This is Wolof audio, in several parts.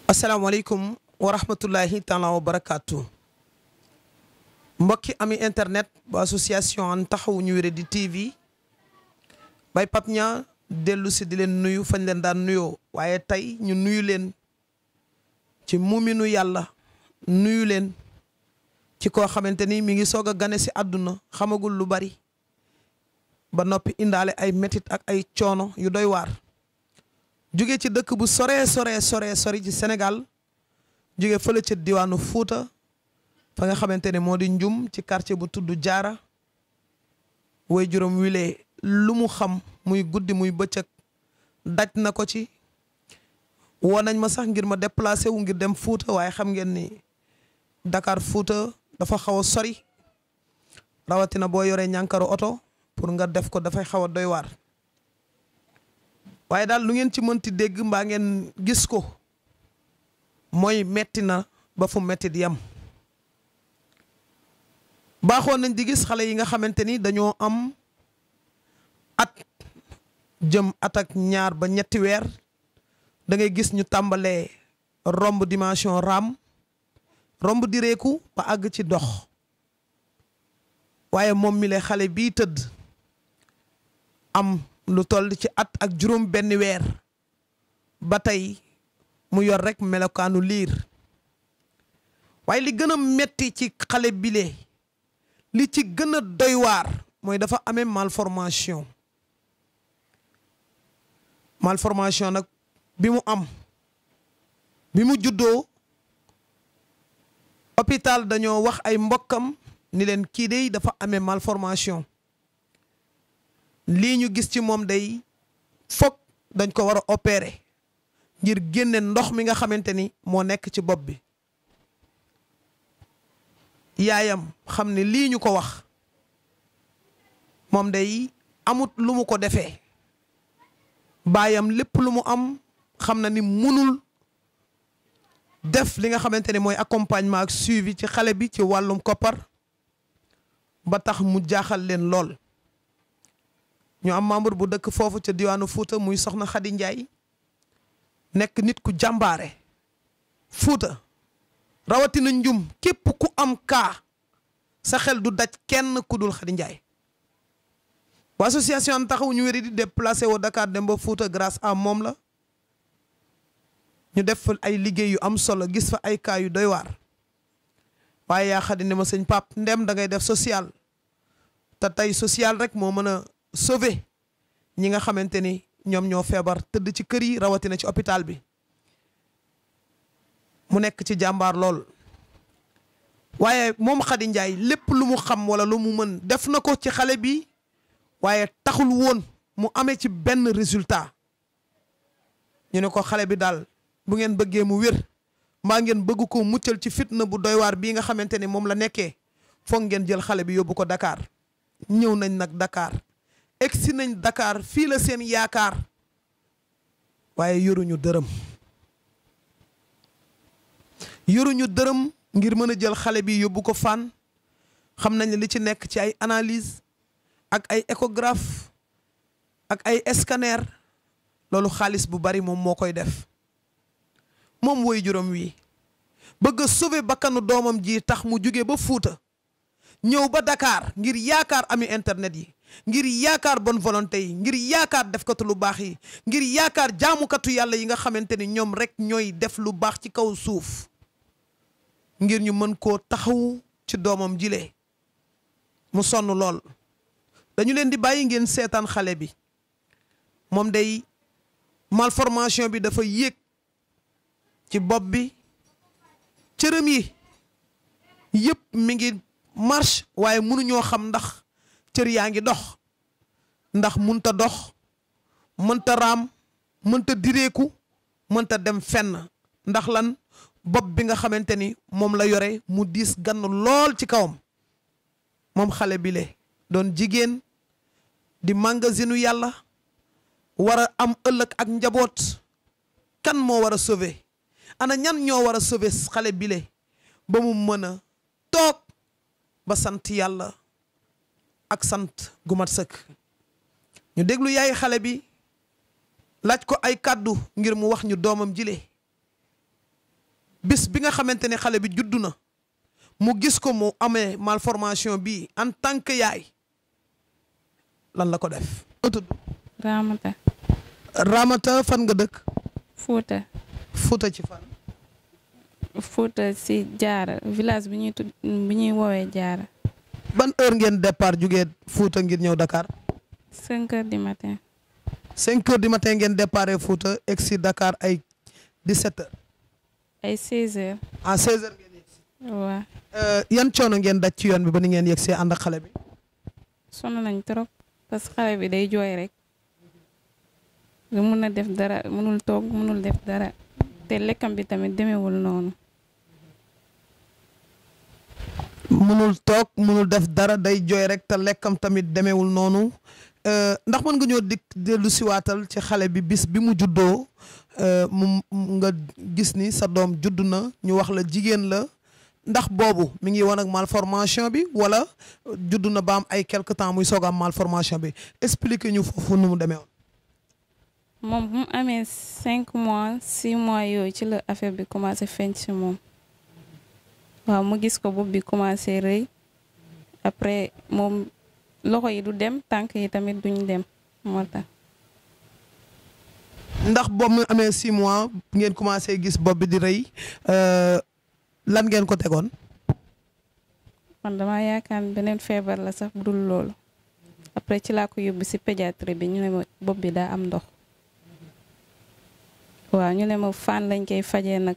asalaamaaleykum wa rahmatullahi taala wa barakaatu mbokki ami internet bu association taxawu ñu wéré di TV bay Pape Niang dellu si di leen nuyu fañ leen daan nuyoo waaye tey ñu nuyu leen ci muminu yàlla nuyu leen ci koo xamante ni mi ngi soog a gane si àdduna xamagul lu bari ba noppi indaale ay metit ak ay coono yu doy waar jóge ci dëkk bu sori ci Sénégal jóge fële ca diwaanu Fuuta fa nga xamante ne moo di Njum ci quartier bu tudd Jaara way juróom wile lu mu xam muy guddi muy bëccëg daj na ko ci woo nañ ma sax ngir ma déplacé wu ngir dem Fuuta waaye xam ngeen ni Dakar Fuuta dafa xaw a sori rawatina boo yoree ñànkaru oto pour nga def ko dafay xaw a doy waar waaye daal lu ngeen ci mënti dégg mbaa ngeen gis ko mooy metti na ba fu metti di yam baaxoon nañ di gis xale yi nga xamante ni dañoo am at jëm at ak ñaar ba ñetti weer da ngay gis ñu tàmbalee romb dimension raam romb direeku ba àgg ci dox waaye moom mi le xale bii tëdd am lu toll ci at ak juróom benn weer ba tey mu yor rek melokaanu liir waaye li gën a metti ci xale bile li ci gën a doy waar mooy dafa amee malformation nag bi mu am bi mu juddoo hôpital dañoo wax ay mbokkam ni leen kii dey dafa amee malformation lii ñu gis ci moom day foog dañ ko war a opérer ngir génne ndox mi nga xamante ni moo nekk ci bopp bi yaayam xam ne lii ñu ko wax moom day amut lu mu ko defee baayam lépp lu mu am xam na ni munul def li nga xamante ni mooy accompagnement ak suivi ci xale bi ci wàllum koppar ba tax mu jaaxal leen lool ñu am membre bu dëkk foofu ca diwaanu Fuuta muy soxna Xadi Njaay nekk nit ku jàmbaare Fuuta rawatina Njum képp ku am kaa sa xel du daj kenn ku dul Xadi Njaay waa association taxawu ñu wéri di déplacé au Dakar dem ba Fuuta grâce à moom la ñu def fa ay liggéey yu am solo gis fa ay kaa yu doy waar waaye yaa Xadi ne ma sëñ Pape ndem da ngay def social te tey social rek moo mën a sauver ñi nga xamante ni ñoom ñoo feebar tëdd ci kër yi rawatina ci hôpital bi mu nekk ci jàmbaar lool waaye moom Xadi Njaay lépp lu mu xam wala lu mu mën def na ko ci xale bi waaye taxul woon mu amee ci benn résultat ñu ne ko xale bi daal bu ngeen bëggee mu wér mbaa ngeen bëgg ko muccal ci fitna bu doy waar bii nga xamante ni moom la nekkee foog ngeen jël xale bi yóbbu ko Dakar ñëw nañ nag Dakar egsi nañ Dakar fii la seen yaakaar waaye yoruñu dërëm ngir mën a jël xale bi yóbbu ko Fann xam nañ li ci nekk ci ay analyse ak ay échographe ak ay scanner loolu xaalis bu bari moom moo koy def moom woy juróom wi bëgg a sauver bakkanu doomam ji tax mu jóge ba Fuuta ñëw ba Dakar ngir yaakaar ami internet yi ngir yaakaar bonne volonté yi ngir yaakaar defkatu lu baax yi ngir yaakaar jaamukatu yàlla yi nga xamante ni ñoom rek ñooy def lu baax ci kaw suuf ngir ñu mën koo taxawu ci doomam jile mu sonn lool dañu leen di bàyyi ngeen seetaan xale bi moom day malformation bi dafa yéeg ci bopp bi cërëm yi yëpp mi ngi marche waaye mënuñoo xam ndax cër yaa ngi dox ndax mënta dox mënta raam mënta direeku mënta dem fenn ndax lan bopp bi nga xamante ni moom la yore mu diis gann lool ci kawam moom xale bi le doon jigéen di magasinu yàlla war a am ëllëg ak njaboot kan moo war a sauver ana ñan ñoo war a sauver xale bile ba mu mën a toog ba sant yàlla ak sant gu mat sëkk. ñu déglu yaay xale bi laaj ko ay kàddu ngir mu wax ñu doomam jile bis bi nga xamante ne xale bi juddu na mu gis ko mu amee malformation bi en tant que yaay lan la ko def. Ramata. Ramata fan nga dëkk. Fouta. Fouta ci fan. Fouta si Jaara village bi ñuy woowee Jaara. ban heure ngeen départ jugee Fouta ngir ñëw Dakar. 5 heures du matin. 5 heures du matin ngeen déparé Fouta egg si Dakar ay 17 heures. ay 16 heures. ah 16 heures ngeen yegg si. waaw. yan coono ngeen daj ci yoon bi ba ni ngeen yegg see ànd ak xale bi. sonn nañ trop parce que xale bi day jooy rek. lu mun a def dara mënul toog mënul def dara te lekkam bi tamit demewul noonu. mënul toog mënul def dara day jooy rek te lekkam tamit demewul noonu ndax mën nga ñoo dikk dellu siwaatal ci xale bi bis bi mu juddoo mu nga gis ni sa doom judd na ñu wax la jigéen la ndax boobu mi ngi woon ak malformation bi wala judd na ba am ay quelque temps muy soog am malformation bi expliquer ñu foofu nu mu demee woon. moom bu mu amee 5 mois 6 mois yooyu ci la affaire bi commencé feeñ ci moom. waaw mu gis ko bopp bi commencé rëy après moom loxo yi du dem tànk yi tamit duñ dem moo tax. ndax boobu mu amee 6 mois ngeen commencé gis bopp bi di rëy lan ngeen ko tegoon. man dama yaakaar beneen feebar la sax bu dul loolu après ci laa ko yóbbu ci pédiatrie bi ñu ne ma bopp bi daa am ndox. waaw ñu ne ma fan lañ koy fajee nag.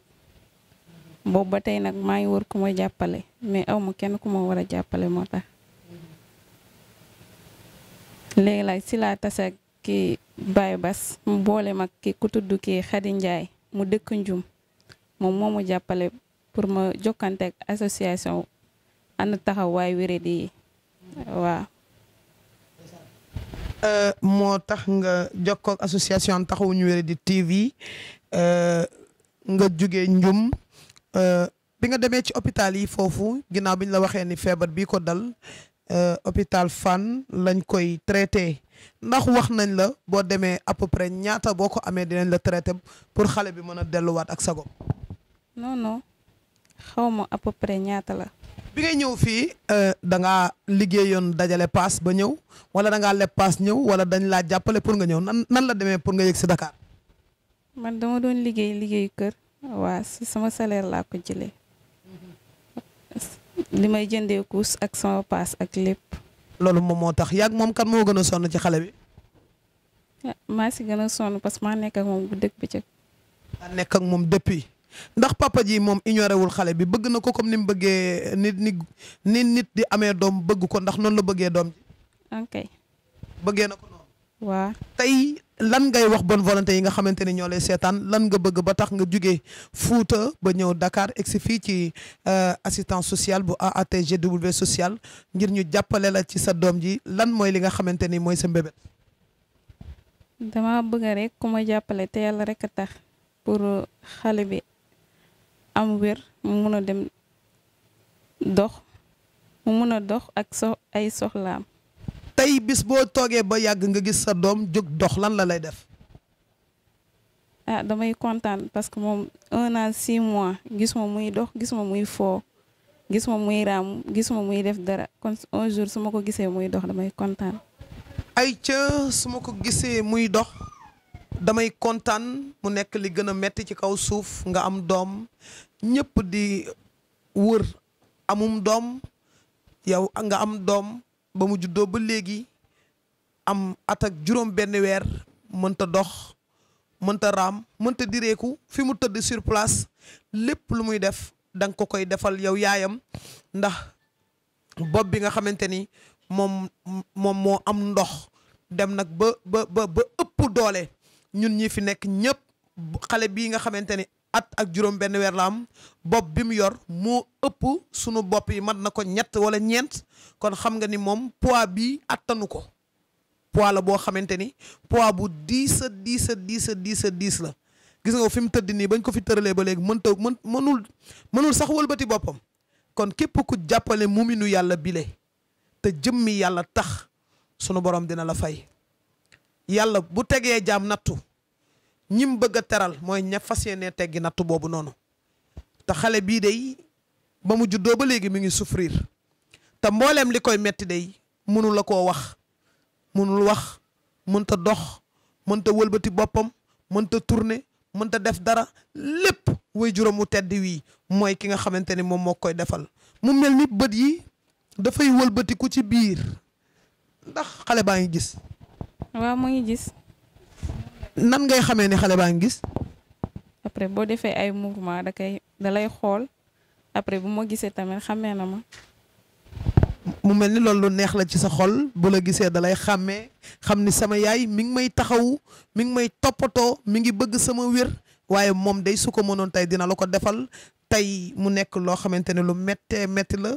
boobu ba tey nag maa ngi wër ku ma jàppale mais aw ma kenn ku ma war a jàppale moo tax léegi nag si laa tase ki Baye Bas mu boole mag ki ku tudd kii Khady Ndiaye mu dëkk Njum moom moo mu jàppale pour ma jokkante ak association ànd taxawaay wéradi yi waaw. moo tax nga jokkoo ak association taxawuñu wéradi TV nga jóge Njum. bi nga demee ci hôpital yi foofu ginnaaw bi ñu la waxee ni feebar bii ko dal hôpital Fann lañ koy traité ndax wax nañ la boo demee à peu près ñaata boo ko amee dinañ la traité pour xale bi mën a delluwaat ak sago. non non xaw ma à peu près ñaata la. bi ngay ñëw fii da ngaa liggéeyoon dajale paas ba ñëw wala da ngaa leb paas ñëw wala dañ laa jàppale pour nga ñëw nan la demee pour nga yëg si Dakar. man dama doon liggéeyu kër. waaw si sama salaire laa ko jëlee li may jëndee kuus ak sama paas ak lépp. loolu moom moo tax yàgg moom kan moo gën a sonn ci xale bi. maa si gën a sonn parce que maa nekk ak moom bu dëkk bi cëg. maa nekk ak moom depuis ndax papa ji moom ignoré wul xale bi bëgg na ko comme ni mu bëggee nit di amee doom bëgg ko ndax noonu la bëggee doom ji. ok. bëggee na ko noonu. waaw tey lan ngay wax bonne volonté yi nga xamante ni ñoo lay seetaan lan nga bëgg ba tax nga jugee Fouta ba ñëw Dakar egsi fii ci assistance sociale bu AATGW social ngir ñu jàppale la ci sa doom ji lan mooy li nga xamante ni mooy sa mbébét. dama bëgg rek ku ma jàppale te yàlla rek a tax pour xale bi am wér mu mun a dem dox mu mun a dox ak ay soxlaam. tey bis boo toogee ba yàgg nga gis sa doom jóg dox lan la lay def. ah damay kontaan parce que moom 1 an 6 mois gisuma muy dox gisuma muy foo gisuma muy raam gisuma muy def dara kon un jour su ma ko gisee muy dox damay kontaan. ay ca su ma ko gisee muy dox damay kontaan mu nekk li gën a metti ci kaw suuf nga am doom ñëpp di wër amum doom yow nga am doom. ba mu juddoo ba léegi am at ak juróom benn weer mënta dox mënta raam mënta direeku fi mu tëdd sur place lépp lu muy def danga ko koy defal yow yaayam ndax bopp bi nga xamante ni moom moo am ndox dem nag ba ëpp doole ñun ñi fi nekk ñëpp xale bii nga xamante ni at ak juróom benn weer la am bopp bi mu yor moo ëpp sunu bopp yi mat na ko 3 wala 4 kon xam nga ni moom poids bi attanu ko poids la boo xamante ni poids bu diis a diis a diis a diis a diis la gis nga ko fi mu tëdd nii bañ ko fi tëralee ba léegi mënul sax wëlbati boppam kon képp ku jàppale muminu yàlla bile te jëmmi yàlla tax sunu borom dina la fay yàlla bu tegee jaam nattu ñim bëgg a teral mooy ña fas yéene teggi nattu boobu noonu te xale bii day ba mu juddoo ba léegi mi ngi souffrir te mbooleem li koy metti day mënu la koo wax mënul wax mënta dox mënta wëlbati boppam mënta tourner mënta def dara lépp way juróom mu tedd wii mooy ki nga xamante ni moom moo koy defal mu mel ni bët yi dafay wëlbatiku ci biir ndax xale baa ngi gis. waaw mu ngi gis. nan ngay xamee ni xale baa ngi gis. après boo defee ay mouvement da lay xool après bu ma gisee tamit xamee na ma. mu mel ni loolu lu neex la ci sa xol bu la gisee da lay xàmmee xam ni sama yaay mi ngi may taxawu mi ngi may toppatoo mi ngi bëgg sama wér waaye moom day su ko mënoon tey dina la ko defal tey mu nekk loo xamante ne lu méttee métti la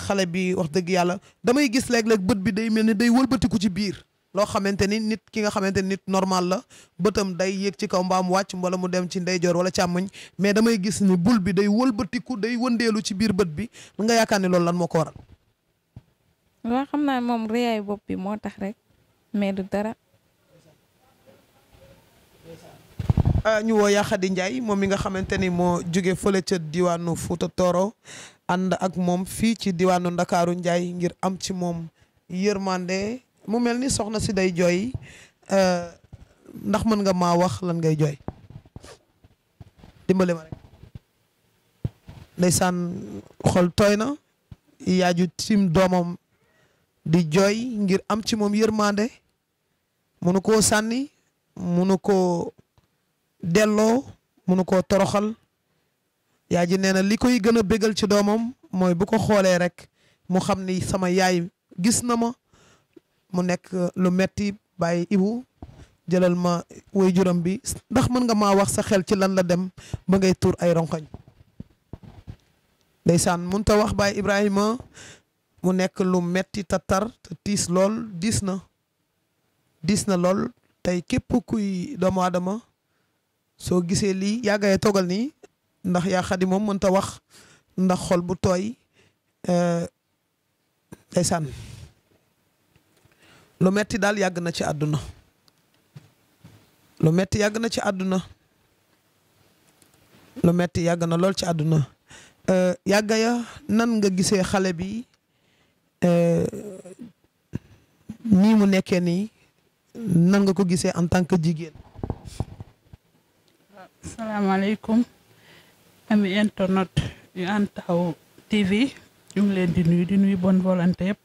xale bi wax dëgg yàlla damay gis léeg-léeg bët bi day mel ni day wëlbatiku ci biir loo xamante ni nit ki nga xamante ni nit normal la bëtam day yéeg ci kaw mbaam wàcc wala mu dem ci ndeyjoor wala càmmoñ mais damay gis ni bul bi day wëlbatiku day wëndeelu ci biir bët bi nga yaakaar ni loolu lan moo ko waral. waaw xam naa moom rëyaay bopp bi moo tax rek mais du dara. ñu woo yaa Khady Ndiaye moom mi nga xamante ni moo jóge fële ca diwaanu Fouta Toro ànd ak moom fii ci diwaanu Ndakaaru Ndiaye ngir am ci moom yërmande mu mel ni soxna si day jooy ndax mën nga maa wax lan ngay jooy dimbale ma rek ndeysaan xol tooy na yaaju tim doomam di jooy ngir am ci moom yërmande munu koo sànni munu koo delloo munu koo toroxal yaa ji nee na li koy gën a bégal ci doomam mooy bu ko xoolee rek mu xam ni sama yaay gis na ma mu nekk lu metti bàyyi Ibu jëlal ma waajuram bi ndax mën nga maa wax sa xel ci lan la dem ba ngay tuur ay ronkoñ ndeysaan mun ta wax bàyyi Ibrahima mu nekk lu metti tatar te tiis lool diis na lool tey képp kuy doomu aadama soo gisee lii yàggayee toogal nii ndax yaa Khady moom mënta wax ndax xol bu tooy ndeysaan lu metti daal yàgg na ci àdduna lu metti yàgg na ci àdduna lu metti yàgg na lool ci àdduna yàggaya nan nga gisee xale bi nii mu nekkee nii nan nga ko gisee en tant que jigéen. asalaamaaleykum ami internet yu Hann Taxawu TV ñu ngi leen di nuyu bonne volonté yëpp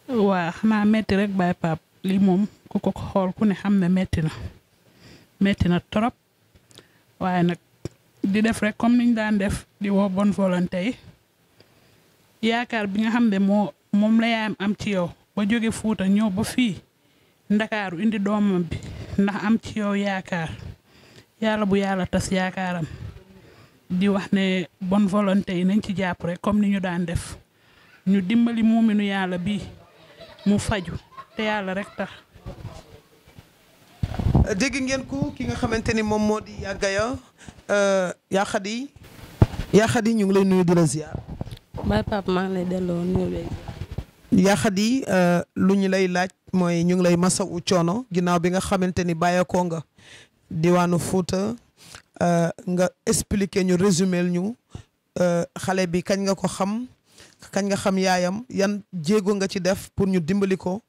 waa xanaa metti rek Baye Pape lii moom ku ko xool ku ne xam ne metti na trop waaye nag di def rek comme niñ daan def di woo bonne volonté yi yaakaar bi nga xam ne moom la yaayam am ci yow ba jóge Fuuta ñëw ba fii Ndakaaru indi doomam bi ndax am ci yow yaakaar yàlla bu yàlla tas yaakaaram di wax ne bonne volonté yi nañ ci jàpp rek comme ni ñu daan def ñu dimbali muuminu yàlla bi mu faju te yàlla rek tax. dégg ngeen ko ki nga xamante ni moom moo di yàggaya yaa Khady ñu ngi lay nuyu di la ziar. Baye Pape maa ngi lay delloo nuyu léegi. yaa Khady lu ñu lay laaj mooy ñu ngi lay masawu coono ginnaaw bi nga xamante ni bàyyeekoo nga diwaanu Fuuta nga expliquer ñu résumer ñu xale bi kañ nga ko xam kañ nga xam yaayam yan jéego nga ci def pour ñu dimbali ko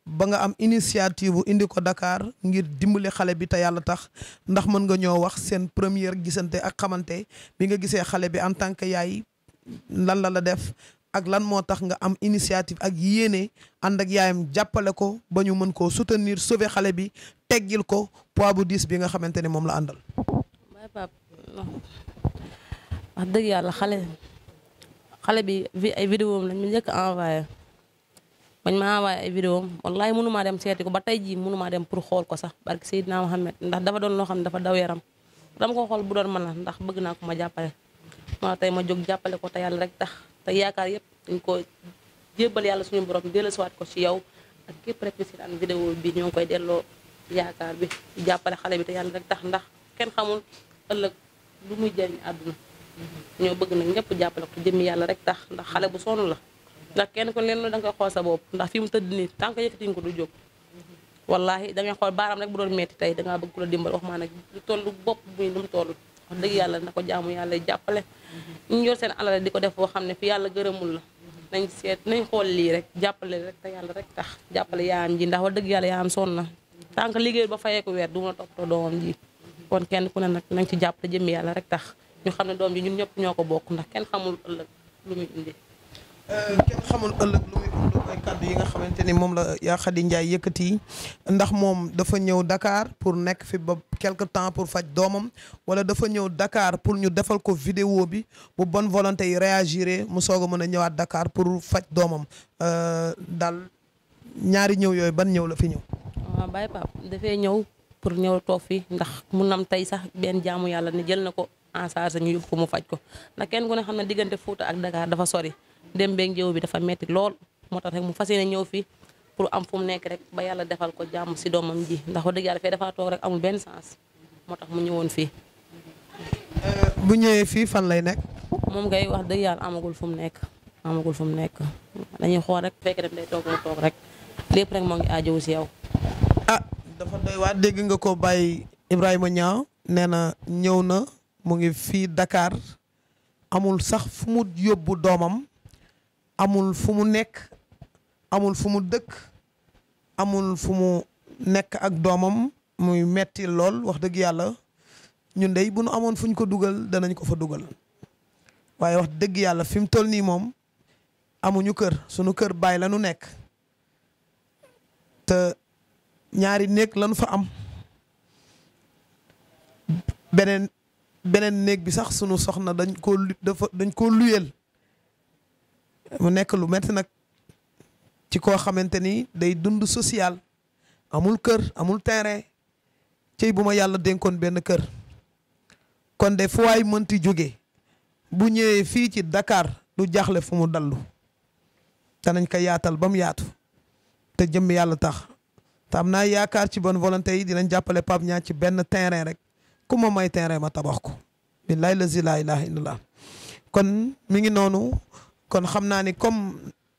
ba nga am initiative indi ko Dakar ngir dimbali xale bi te yàlla tax ndax mën nga ñoo wax seen première gisante ak xamante bi nga gisee xale bi en tant que yaay lan la def ak lan moo tax nga am initiative ak yéene ànd ak yaayam jàppale ko ba ñu mën koo soutenir sauver xale bi teggil ko poids bu diis bi nga xamante ne moom la àndal. Baye Pape wax dëgg yàlla xale bi ay vidéo am lañ ma njëkk envoyé bañ ma envoyé ay vidéo am wallahi mënumaa dem seeti ko ba tey jii mënumaa dem pour xool ko sax barke Seydina Mohamed ndax dafa doon loo xam ne dafa daw yaram dama ko xool bu doon mën la ndax bëgg naa ko ma jàppale moo tey ma jóg jàppale ko te yàlla rek tax te yaakaar yëpp dañ ko jébbal yàlla suñu borom dellusiwaat ko ci yow ak képp rek ci seetaan vidéo bi ñoo ngi koy delloo yaakaar bi di jàppale xale bi te yàlla rek tax ndax kenn xamul ëllëg lu muy jëriñ àdduna ñoo bëgg nag ñëpp jàppale ko jëmmi yàlla rek tax ndax xale bu sonn la ndax kenn ko leen da nga koy xool sa bopp ndax fi mu tëdd nii tant que yëkkatiñ ko du jóg wallahi da ngay xool baaraam rek bu doon metti tey dangaa bëgg ku la dimbal wax maa nag lu toll bopp muy lu mu toll wax dëgg yàlla na ko jaamu yàlla jàppale ñu yor seen alal di ko def boo xam ne fi yàlla gërëmul la nañ seet nañ xool lii rek jàppale rek te yàlla rek tax jàppale yaayam ji ndax wax dëgg yàlla yaayam sonn na tant que liggéey ba fayeeku weer du ma toppatoo doomam ji kon kenn ku ne nag nañ ci jàppale jëmmi yàlla rek tax ñu xam ne doom ji ñun ñëpp ñoo ko bokk ndax kenn xamul ëllëg lu muy indi kenn xamul ëllëg lu muy indi ay kàddu yi nga xamante ni moom la yaa Khady Ndiaye yëkkati ndax moom dafa ñëw Dakar pour nekk fi ba quelque temps pour faj doomam wala dafa ñëw Dakar pour ñu defal ko vidéo bi bu bonne volonté yi réagiré mu soog a mën a ñëwaat Dakar pour faj doomam daal ñaari ñëw yooyu ban ñëw la fi ñëw. waaw Baye Pape dafay ñëw pour ñëw toog fi ndax mun nam tey sax benn jaamu yàlla ne jël na ko en charge ñu yóbbu ko mu faj ko ndax kenn ku ne xam ne diggante Fuuta ak Dakar dafa sori dem beeg jëw bi dafa metti lool moo tax rek mu fas yéene ñëw fi pour am fu mu nekk rek ba yàlla defal ko jàmm si doomam ji ndax wax dëgg yàlla fee dafa toog rek amul benn sens moo tax mu ñëwoon fii. bu ñëwee fii fan lay nekk. moom ngay wax dëgg yàlla amagul fu mu nekk dañuy xool rek fekk dem day toog mu toog rek lépp rek moo ngi aajowu si yow. ah dafa doy waa dégg nga ko Baye Ibrahima Niang nee na ñëw na mu ngi fii Dakar amul sax fu mu yóbbu doomam amul fu mu nekk amul fu mu dëkk amul fu mu nekk ak doomam muy metti lool wax dëgg yàlla ñun dey bu nu amoon fu ñu ko dugal danañ ko fa dugal waaye wax dëgg yàlla fi mu toll nii moom amuñu kër sunu kër baay la nu nekk te ñaari néeg lañu fa am beneen néeg bi sax sunu soxna dañ koo luyeel mu nekk lu metti nag ci koo xamante ni day dund social amul kër amul terrain cey bu ma yàlla dénkoon benn kër kon de fu waay mënti jóge bu ñëwee fii ci Dakar du jaaxle fu mu dallu danañ ko yaatal ba mu yaatu te jëmm yàlla tax te am naa yaakaar ci bonne volonté yi dinañ jàppale Pape Niang ci benn terrain rek ku ma may terrain ma tabax ko billahi lazi la ilaha illallah kon mi ngi noonu kon xam naa ni comme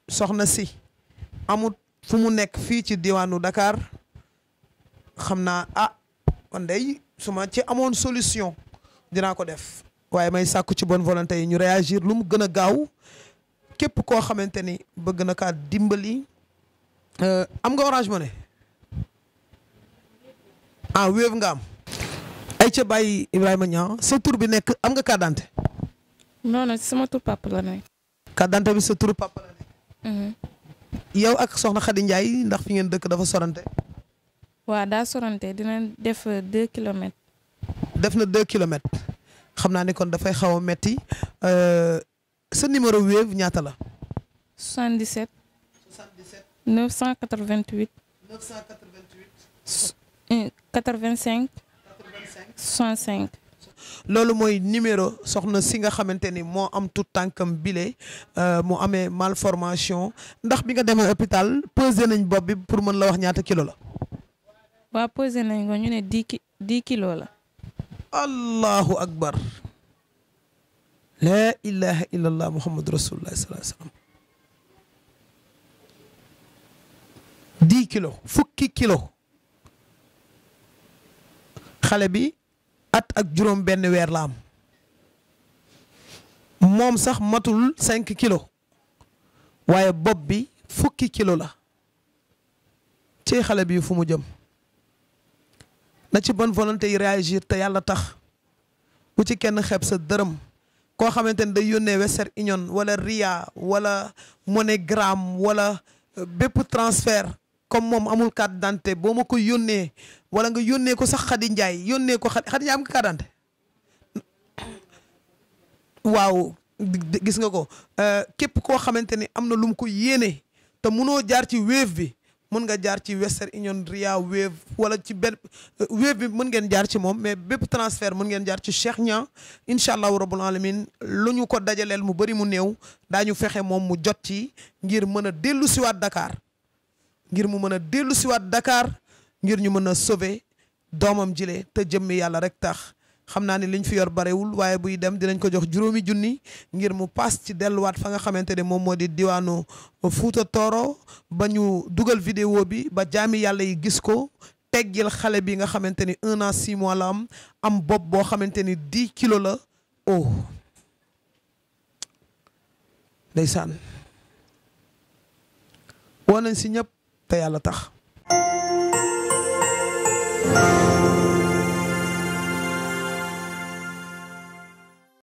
soxna si amut fu mu nekk fii ci diwaanu Dakar xam naa kon day su ma ci amoon solution dinaa ko def waaye may sàkku ci bonne volonté yi ñu réagir lu mu gën a gaaw képp koo xamante ni bëgg na kaa dimbali am nga Orange Money Wave nga am ay ca Baye Ibrahima Niang sa tur bi nekk am nga carte d'identité non non sama tur papa la nekk. carte d'identité bi sa tur papa la nekk. yow ak soxna Khady Ndiaye ndax fi ngeen dëkk dafa sorante. waaw daa sorante dina def 2 kilomètres. def na 2 kilomètres xam naa ne kon dafay xaw a metti sa numéro Wave ñaata la. 77. 988. 85. 65. loolu mooy numéro soxna si nga xamante ni moo am tout tànkam bile mu amee malformation ndax bi nga demee hôpital pesé nañ bopp bi pour mën la wax ñaata kilo la. waaw pesé nañ ko ñu ne 10 kilos la. allahu akbar. la ilaha illallah muhammadu rasulullah sallallahu alayhi wasallam 10 kilos fukki kilo xale bi at ak juróom benn weer la am moom sax matul 5 kilos waaye bopp bi fukki kilo la ci xale bi fu mu jëm na ci bonne volonté yi réagir te yàlla tax bu ci kenn xeeb sa dërëm koo xamante ne day yónnee Western Union wala Ria wala MoneyGram wala bépp transfert comme moom amul carte d'identité boo ma ko yónnee wala nga yónnee ko sax Khady Ndiaye yónnee ko Khady Ndiaye am nga carte d'identité waaw gis nga ko képp koo xamante ni am na lu mu ko yéene te munoo jaar ci Wave bi mën nga jaar ci Western Union Ria Wave wala ci benn Wave bi mën ngeen jaar ci moom mais bépp transfert mën ngeen jaar ci Cheikh Niang incha allahu rabbul alamin lu ñu ko dajaleel mu bëri mu néew daañu fexe moom mu jot ci ngir mën a dellu siwaat Dakar ngir mu mën a dellu siwaat Dakar ngir ñu mën a sauver doomam jile te jëmmi yàlla rek tax. xam naa ni liñ fi yor barewul waaye buy dem dinañ ko jox 5 junni ngir mu paas ci delluwaat fa nga xamante ne moom moo di diwaanu Fuuta Tooro ba ñu dugal vidéo bi ba jaami yàlla yi gis ko teggil xale bi nga xamante ni 1 an 6 mois la am bopp boo xamante ni 10 kilos la oh ndeysaan woo nañ si ñëpp te yàlla tax